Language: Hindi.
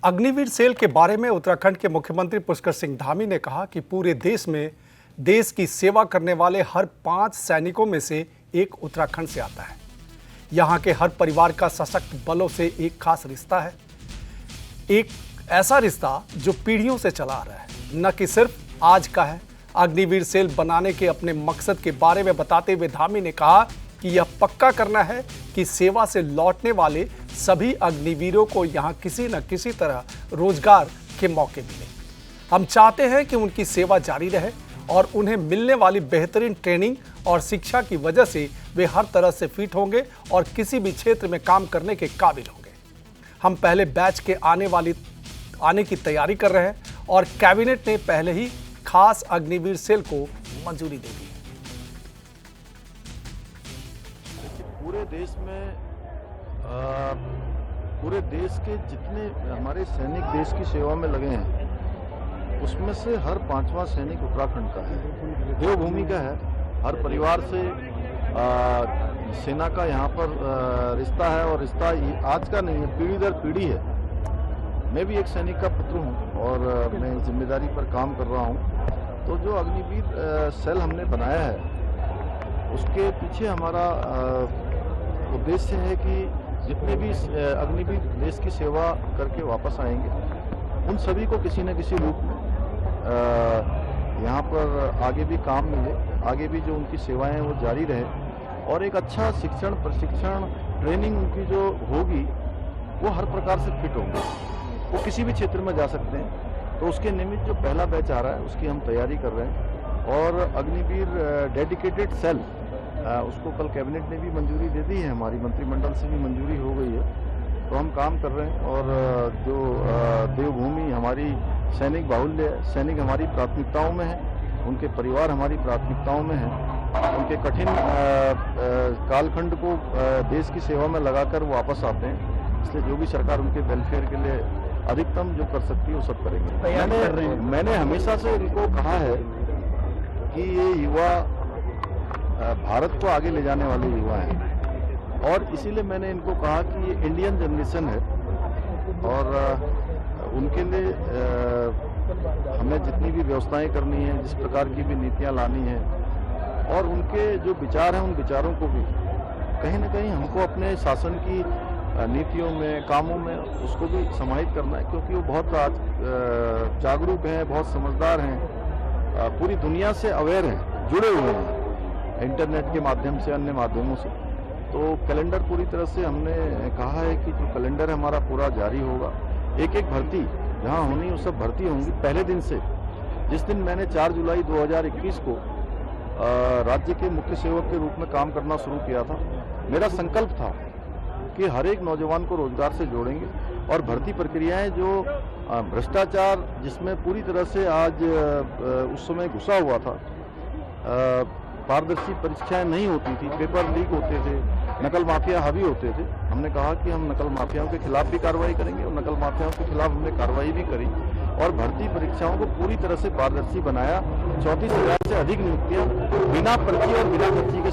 अग्निवीर सेल के बारे में उत्तराखंड के मुख्यमंत्री पुष्कर सिंह धामी ने कहा कि पूरे देश में देश की सेवा करने वाले हर 5 सैनिकों में से एक उत्तराखंड से आता है। यहाँ के हर परिवार का सशक्त बलों से एक खास रिश्ता है, एक ऐसा रिश्ता जो पीढ़ियों से चला आ रहा है, न कि सिर्फ आज का है। अग्निवीर सेल बनाने के अपने मकसद के बारे में बताते हुए धामी ने कहा कि यह पक्का करना है कि सेवा से लौटने वाले सभी अग्निवीरों को यहाँ किसी न किसी तरह रोजगार के मौके मिले। हम चाहते हैं कि उनकी सेवा जारी रहे और उन्हें मिलने वाली बेहतरीन ट्रेनिंग और शिक्षा की वजह से वे हर तरह से फिट होंगे और किसी भी क्षेत्र में काम करने के काबिल होंगे। हम पहले बैच के आने की तैयारी कर रहे हैं और कैबिनेट ने पहले ही खास अग्निवीर सेल को मंजूरी दे दी है। पूरे देश के जितने हमारे सैनिक देश की सेवा में लगे हैं, उसमें से हर 5वां सैनिक उत्तराखंड का है, देवभूमि का है। हर परिवार से सेना का यहाँ पर रिश्ता है और रिश्ता आज का नहीं है, पीढ़ी दर पीढ़ी है। मैं भी एक सैनिक का पुत्र हूँ और मैं जिम्मेदारी पर काम कर रहा हूँ। तो जो अग्निवीर सेल हमने बनाया है, उसके पीछे हमारा उद्देश्य है कि जितने भी अग्निवीर देश की सेवा करके वापस आएंगे, उन सभी को किसी न किसी रूप में यहाँ पर आगे भी काम मिले, आगे भी जो उनकी सेवाएं हैं वो जारी रहे और एक अच्छा शिक्षण, प्रशिक्षण, ट्रेनिंग उनकी जो होगी वो हर प्रकार से फिट होंगे, वो किसी भी क्षेत्र में जा सकते हैं। तो उसके निमित्त जो पहला बैच आ रहा है उसकी हम तैयारी कर रहे हैं और अग्निवीर डेडिकेटेड सेल उसको कल कैबिनेट ने भी मंजूरी दे दी है, हमारी मंत्रिमंडल से भी मंजूरी हो गई है। तो हम काम कर रहे हैं और जो देवभूमि हमारी सैनिक बाहुल्य है, सैनिक हमारी प्राथमिकताओं में है, उनके परिवार हमारी प्राथमिकताओं में हैं। उनके कठिन कालखंड को देश की सेवा में लगाकर वो वापस आते हैं, इसलिए जो भी सरकार उनके वेलफेयर के लिए अधिकतम जो कर सकती है वो सब करेंगे। मैंने हमेशा से इनको कहा है कि ये युवा भारत को आगे ले जाने वाले युवा हैं और इसीलिए मैंने इनको कहा कि ये इंडियन जनरेशन है और उनके लिए हमें जितनी भी व्यवस्थाएं करनी है, जिस प्रकार की भी नीतियां लानी है और उनके जो विचार हैं, उन विचारों को भी कहीं ना कहीं हमको अपने शासन की नीतियों में, कामों में उसको भी समाहित करना है, क्योंकि वो बहुत आज जागरूक हैं, बहुत समझदार हैं, पूरी दुनिया से अवेयर हैं, जुड़े हुए हैं इंटरनेट के माध्यम से, अन्य माध्यमों से। तो कैलेंडर पूरी तरह से हमने कहा है कि जो कैलेंडर हमारा पूरा जारी होगा, एक एक भर्ती जहां होनी वो सब भर्ती होंगी पहले दिन से। जिस दिन मैंने 4 जुलाई 2021 को राज्य के मुख्य सेवक के रूप में काम करना शुरू किया था, मेरा संकल्प था कि हर एक नौजवान को रोजगार से जोड़ेंगे और भर्ती प्रक्रियाएं जो भ्रष्टाचार जिसमें पूरी तरह से आज उस समय घुसा हुआ था, पारदर्शी परीक्षाएं नहीं होती थी, पेपर लीक होते थे, नकल माफिया हावी होते थे। हमने कहा कि हम नकल माफियाओं के खिलाफ भी कार्रवाई करेंगे और नकल माफियाओं के खिलाफ हमने कार्रवाई भी करी और भर्ती परीक्षाओं को पूरी तरह से पारदर्शी बनाया। 34,000 से अधिक नियुक्तियां बिना पर्ची और बिना खर्ची के